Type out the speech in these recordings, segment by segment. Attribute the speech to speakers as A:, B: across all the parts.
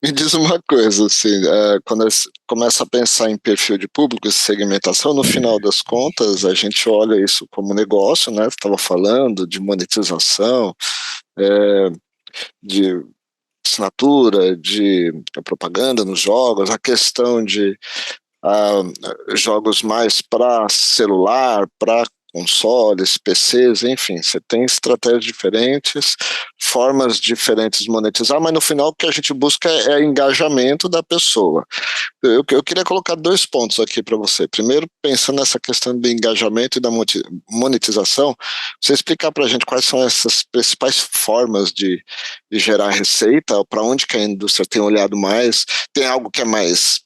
A: Me diz uma coisa, assim, quando começa a pensar em perfil de público e segmentação, no final das contas, a gente olha isso como negócio, né? Você estava falando de monetização, é, de assinatura, de propaganda nos jogos, a questão de ah, jogos mais para celular, para consoles, PCs, enfim, você tem estratégias diferentes, formas diferentes de monetizar, mas no final o que a gente busca é engajamento da pessoa. Eu queria colocar dois pontos aqui para você. Primeiro, pensando nessa questão do engajamento e da monetização, você explicar para a gente quais são essas principais formas de gerar receita, para onde que a indústria tem olhado mais, tem algo que é mais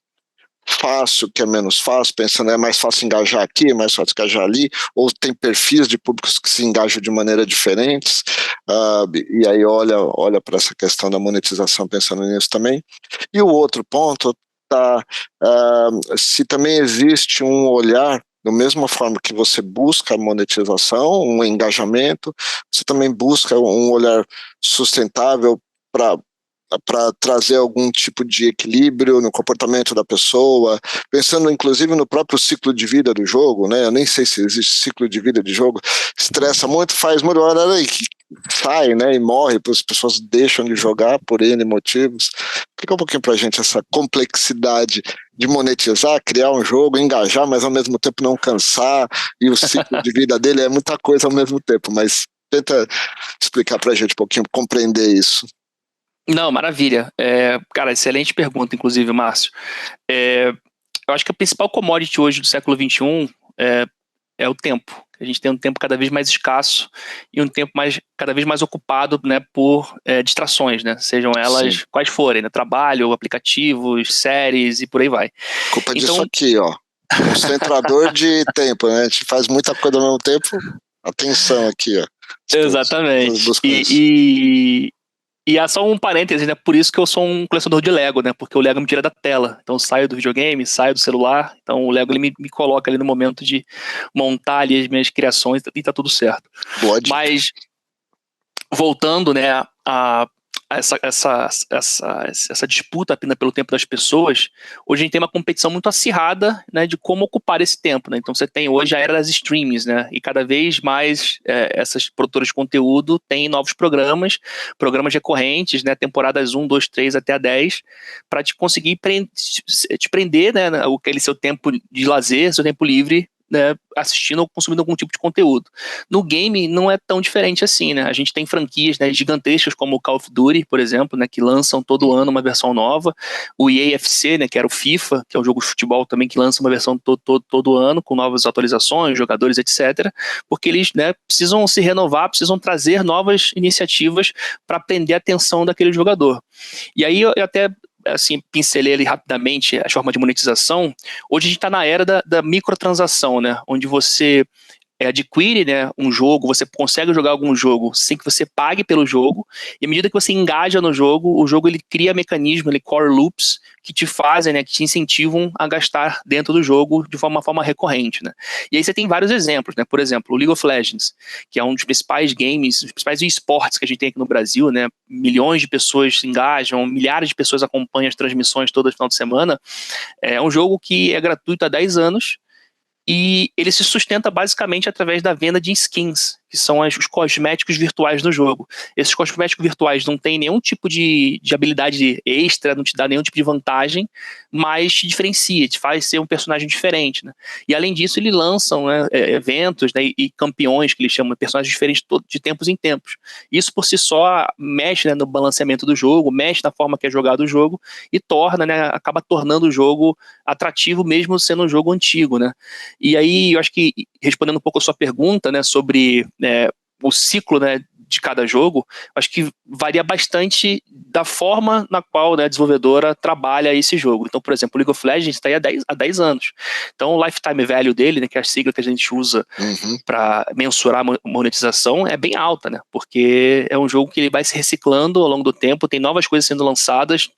A: fácil, que é menos fácil, pensando é mais fácil engajar aqui, é mais fácil engajar ali, ou tem perfis de públicos que se engajam de maneira diferentes, e aí olha para essa questão da monetização pensando nisso também. E o outro ponto tá, se também existe um olhar da mesma forma que você busca a monetização, um engajamento, você também busca um olhar sustentável para trazer algum tipo de equilíbrio no comportamento da pessoa, pensando inclusive no próprio ciclo de vida do jogo, né? Eu nem sei se existe ciclo de vida de jogo, estressa muito, faz muito, olha aí, que sai, né, e morre, as pessoas deixam de jogar por N motivos. Explica um pouquinho pra gente essa complexidade de monetizar, criar um jogo, engajar, mas ao mesmo tempo não cansar, e o ciclo de vida dele é muita coisa ao mesmo tempo, mas tenta explicar pra gente um pouquinho, compreender isso.
B: Não, maravilha. Cara, excelente pergunta, inclusive, Márcio. Eu acho que a principal commodity hoje do século XXI é o tempo. A gente tem um tempo cada vez mais escasso e um tempo cada vez mais ocupado, né, por distrações, né? Sejam elas
A: Sim.
B: quais forem, né? Trabalho, aplicativos, séries e por aí vai.
A: Culpa disso aqui, ó. Concentrador de tempo, né? A gente faz muita coisa ao mesmo tempo. Atenção aqui, ó.
B: Exatamente. E é só um parêntese, né? Por isso que eu sou um colecionador de Lego, né? Porque o Lego me tira da tela. Então eu saio do videogame, saio do celular. Então o Lego ele me coloca ali no momento de montar ali as minhas criações e tá tudo certo. Mas voltando, né, a essa disputa apenas pelo tempo das pessoas, hoje a gente tem uma competição muito acirrada, né, de como ocupar esse tempo, né? Então você tem hoje a era das streamings, né, e cada vez mais essas produtoras de conteúdo têm novos programas recorrentes, né, temporadas 1, 2, 3 até a 10, para te conseguir te prender, né, aquele seu tempo de lazer, seu tempo livre, né, assistindo ou consumindo algum tipo de conteúdo. No game não é tão diferente assim, né? A gente tem franquias, né, gigantescas como o Call of Duty, por exemplo, né, que lançam todo ano uma versão nova. O EA FC, né, que era o FIFA, que é um jogo de futebol também que lança uma versão todo ano com novas atualizações, jogadores, etc. Porque eles, né, precisam se renovar, precisam trazer novas iniciativas para prender a atenção daquele jogador. E aí eu até assim, pincelei ali rapidamente a forma de monetização. Hoje a gente está na era da microtransação, né? Onde você adquire, né, um jogo, você consegue jogar algum jogo sem que você pague pelo jogo, e à medida que você engaja no jogo, o jogo ele cria mecanismos, ele core loops, que te fazem, né, que te incentivam a gastar dentro do jogo de uma forma recorrente, né. E aí você tem vários exemplos, né, por exemplo, o League of Legends, que é um dos principais games, os principais esportes que a gente tem aqui no Brasil, né, milhões de pessoas se engajam, milhares de pessoas acompanham as transmissões todo final de semana. É um jogo que é gratuito há 10 anos, e ele se sustenta basicamente através da venda de skins, que são os cosméticos virtuais do jogo. Esses cosméticos virtuais não têm nenhum tipo de habilidade extra, não te dá nenhum tipo de vantagem, mas te diferencia, te faz ser um personagem diferente, né? E além disso, eles lançam, né, eventos, né, e campeões, que eles chamam de personagens diferentes de tempos em tempos. Isso por si só mexe, né, no balanceamento do jogo, mexe na forma que é jogado o jogo e torna, né, acaba tornando o jogo atrativo mesmo sendo um jogo antigo, né? E aí, eu acho que, respondendo um pouco a sua pergunta, né, sobre o ciclo, né, de cada jogo, acho que varia bastante da forma na qual, né, a desenvolvedora trabalha esse jogo. Então, por exemplo, o League of Legends está aí há 10 anos. Então, o lifetime value dele, né, que é a sigla que a gente usa para mensurar a monetização, é bem alta, né? Porque é um jogo que ele vai se reciclando ao longo do tempo, tem novas coisas sendo lançadas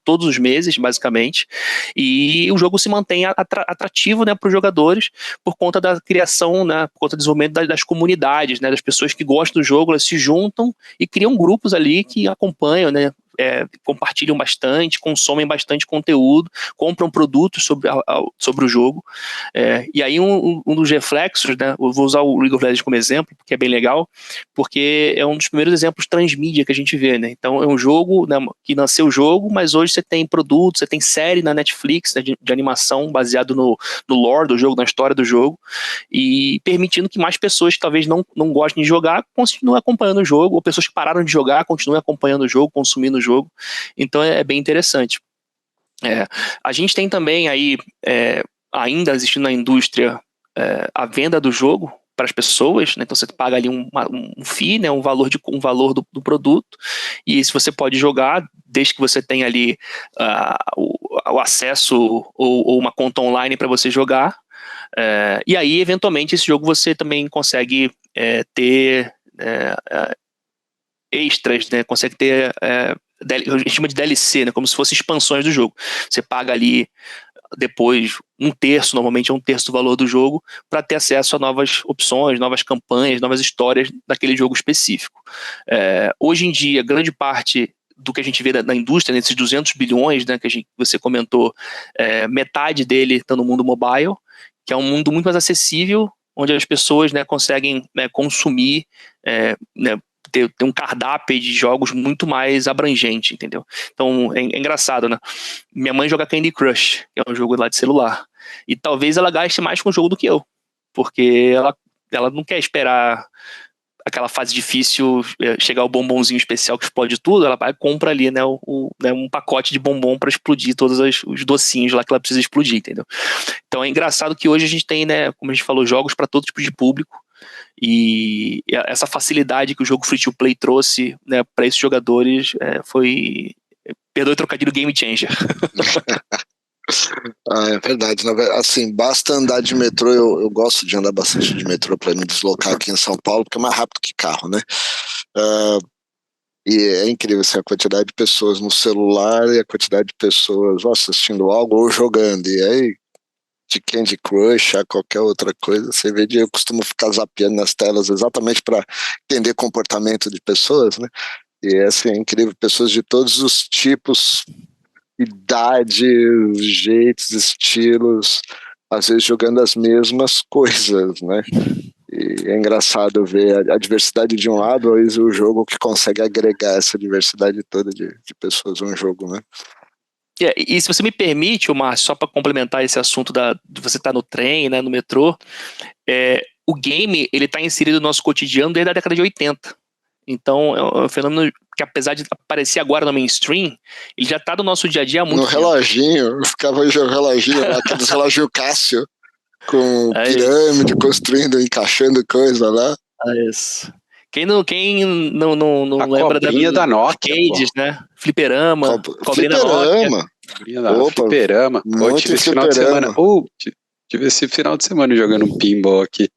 B: todos os meses, basicamente, e o jogo se mantém atrativo, né, para os jogadores por conta da criação, né, por conta do desenvolvimento das comunidades, né, das pessoas que gostam do jogo, elas se juntam e criam grupos ali que acompanham, né, compartilham bastante, consomem bastante conteúdo, compram produtos sobre o jogo. E aí um dos reflexos, né, eu vou usar o League of Legends como exemplo, que é bem legal, porque é um dos primeiros exemplos transmídia que a gente vê, né? Então é um jogo, né, que nasceu o jogo, mas hoje você tem produtos, você tem série na Netflix, né, de animação baseado no lore do jogo, na história do jogo, e permitindo que mais pessoas que talvez não gostem de jogar continuem acompanhando o jogo, ou pessoas que pararam de jogar continuem acompanhando o jogo, consumindo o jogo. Então é bem interessante. A gente tem também aí, ainda existindo na indústria, a venda do jogo para as pessoas, né? Então você paga ali um fee, né? um valor do produto, e se você pode jogar, desde que você tenha ali o acesso ou uma conta online para você jogar, e aí eventualmente esse jogo você também consegue ter extras, né? Consegue ter, a gente chama de DLC, né? Como se fossem expansões do jogo. Você paga ali depois normalmente é um terço do valor do jogo, para ter acesso a novas opções, novas campanhas, novas histórias daquele jogo específico. Hoje em dia, grande parte do que a gente vê na indústria, nesses 200 bilhões, né, que você comentou, metade dele está no mundo mobile, que é um mundo muito mais acessível, onde as pessoas, né, conseguem, né, consumir, né, ter um cardápio de jogos muito mais abrangente, entendeu? Então, é engraçado, né? Minha mãe joga Candy Crush, que é um jogo lá de celular, e talvez ela gaste mais com o jogo do que eu, porque ela não quer esperar aquela fase difícil, chegar o bombonzinho especial que explode tudo, ela vai e compra ali, né, um pacote de bombom para explodir todos os docinhos lá que ela precisa explodir, entendeu? Então é engraçado que hoje a gente tem, né, como a gente falou, jogos para todo tipo de público, e essa facilidade que o jogo free-to-play trouxe, né, para esses jogadores foi, perdoe o trocadilho, game changer.
A: É verdade, assim, basta andar de metrô, eu gosto de andar bastante de metrô para me deslocar aqui em São Paulo, porque é mais rápido que carro, né? E é incrível assim, a quantidade de pessoas no celular e a quantidade de pessoas assistindo algo ou jogando, e aí de Candy Crush a qualquer outra coisa, você vê, eu costumo ficar zapeando nas telas exatamente para entender comportamento de pessoas, né? E assim, é incrível, pessoas de todos os tipos, idades, jeitos, estilos, às vezes jogando as mesmas coisas, né? E é engraçado ver a diversidade de um lado, ou o jogo que consegue agregar essa diversidade toda de pessoas num jogo, né?
B: E se você me permite, Márcio, só para complementar esse assunto de você estar no trem, né, no metrô, o game ele está inserido no nosso cotidiano desde a década de 80. Então é um fenômeno que, apesar de aparecer agora no mainstream, ele já está no nosso dia a dia há muito tempo.
A: No reloginho, eu ficava jogando reloginho lá, aqueles relógios Cássio, com pirâmide, construindo, encaixando coisa lá.
B: É isso. Quem não lembra
C: da Nokia,
B: arcades, né? Fliperama.
A: Fliperama.
C: Fliperama. Eu tive esse final de semana. Tive esse final de semana jogando um pinball aqui.